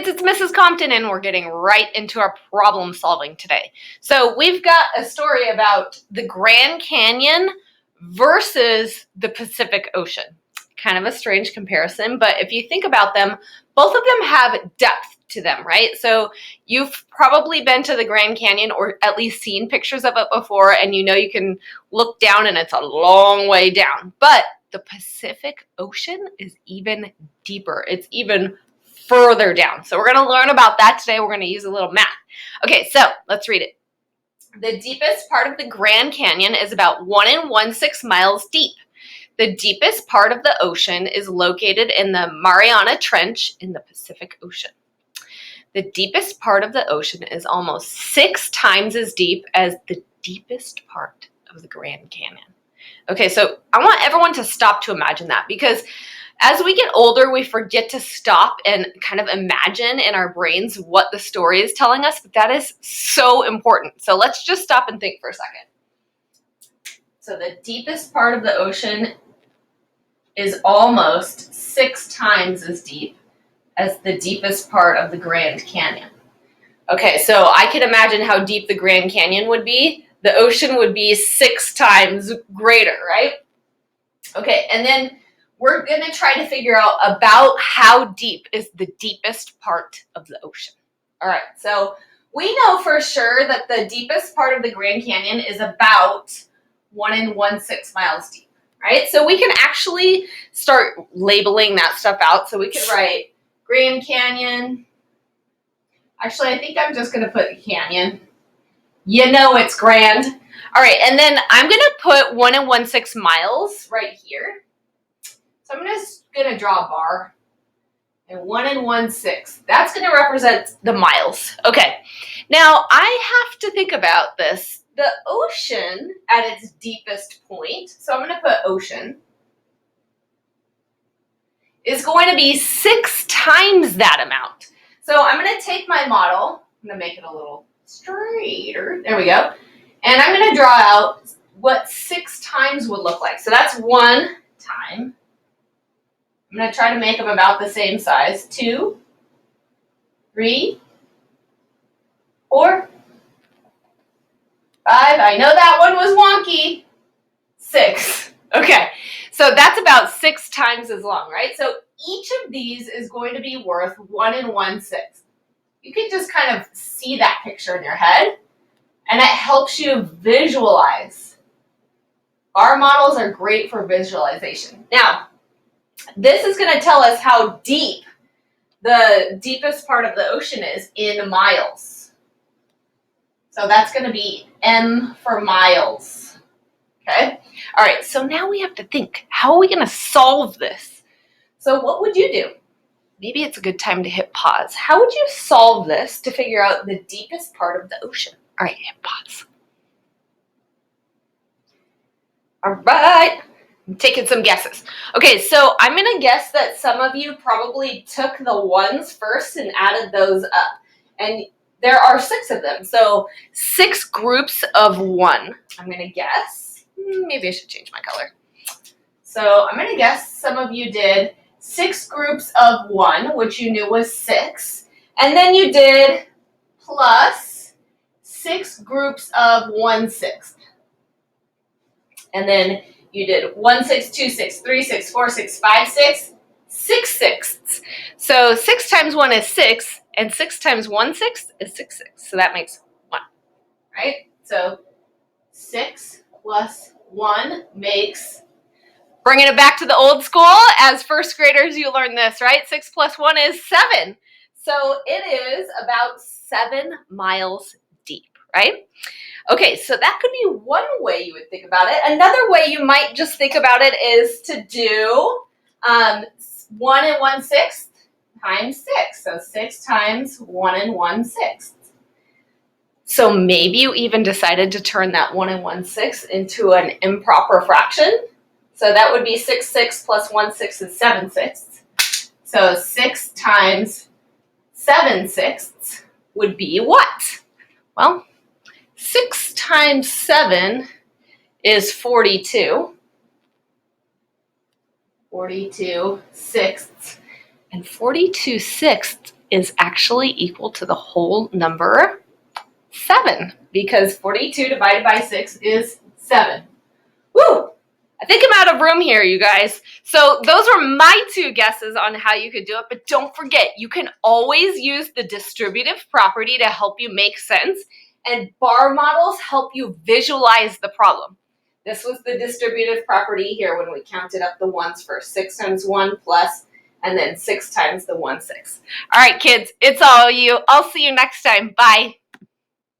it's Mrs. Compton, and we're getting right into our problem solving today. So we've got a story about the Grand Canyon versus the Pacific Ocean. Kind of a strange comparison, but if you think about them, both of them have depth to them, right? So you've probably been to the Grand Canyon or at least seen pictures of it before, and you know you can look down and it's a long way down. But the Pacific Ocean is even deeper. It's even further down. So we're going to learn about that today. We're going to use a little math. Okay, so let's read it. The deepest part of the Grand Canyon is about 1 1/6 miles deep. The deepest part of the ocean is located in the Mariana Trench in the Pacific Ocean. The deepest part of the ocean is almost 6 times as deep as the deepest part of the Grand Canyon. Okay, so I want everyone to stop to imagine that, because as we get older, we forget to stop and kind of imagine in our brains what the story is telling us, but that is so important. So let's just stop and think for a second. So the deepest part of the ocean is almost 6 times as deep as the deepest part of the Grand Canyon. Okay, so I can imagine how deep the Grand Canyon would be. The ocean would be 6 times greater, right? Okay, and then we're going to try to figure out about how deep is the deepest part of the ocean. All right, so we know for sure that the deepest part of the Grand Canyon is about 1 1/6 miles deep, right? So we can actually start labeling that stuff out. So we can write Grand Canyon. Actually, I think I'm just going to put canyon. You know it's grand. All right, and then I'm going to put 1 1/6 miles right here. So I'm just going to draw a bar, and 1 1/6. That's going to represent the miles. Okay, now I have to think about this. The ocean at its deepest point, so I'm going to put ocean, is going to be 6 times that amount. So I'm going to take my model, I'm going to make it a little straighter. There we go. And I'm going to draw out what 6 times would look like. So that's 1 time. I'm going to try to make them about the same size. 2, 3, 4, 5. I know that one was wonky. 6. Okay, so that's about 6 times as long, right? So each of these is going to be worth 1 1/6. You can just kind of see that picture in your head, and it helps you visualize. Our models are great for visualization. Now, this is going to tell us how deep the deepest part of the ocean is in miles. So that's going to be M for miles. Okay? All right, so now we have to think, how are we going to solve this? So what would you do? Maybe it's a good time to hit pause. How would you solve this to figure out the deepest part of the ocean? All right, hit pause. All right. I'm taking some guesses. Okay, so I'm going to guess that some of you probably took the ones first and added those up. And there are 6 of them. So 6 groups of 1, I'm going to guess. Maybe I should change my color. So I'm going to guess some of you did 6 groups of 1, which you knew was 6. And then you did plus 6 groups of 1/6. And then you did 1/6, 2/6, 3/6, 4/6, 5/6, 6/6. So 6 times 1 is 6, and 6 times 1/6 is 6/6. So that makes 1, right? So 6 plus 1 makes, bringing it back to the old school, as first graders you learned this, right? 6 plus 1 is 7. So it is about 7 miles deep, right? Okay, so that could be one way you would think about it. Another way you might just think about it is to do 1 1/6 times 6. So 6 times 1 1/6. So maybe you even decided to turn that 1 1/6 into an improper fraction. So that would be 6/6 plus 1/6 is 7/6. So 6 times 7/6 would be what? Well, 6 times 7 is 42. 42 sixths. And 42 sixths is actually equal to the whole number 7, because 42 divided by 6 is 7. Woo! I think I'm out of room here, you guys. So those were my 2 guesses on how you could do it, but don't forget, you can always use the distributive property to help you make sense, and bar models help you visualize the problem. This was the distributive property here when we counted up the ones first. 6 times 1 plus, and then 6 times the 1 6. All right, kids, it's all you. I'll see you next time. Bye.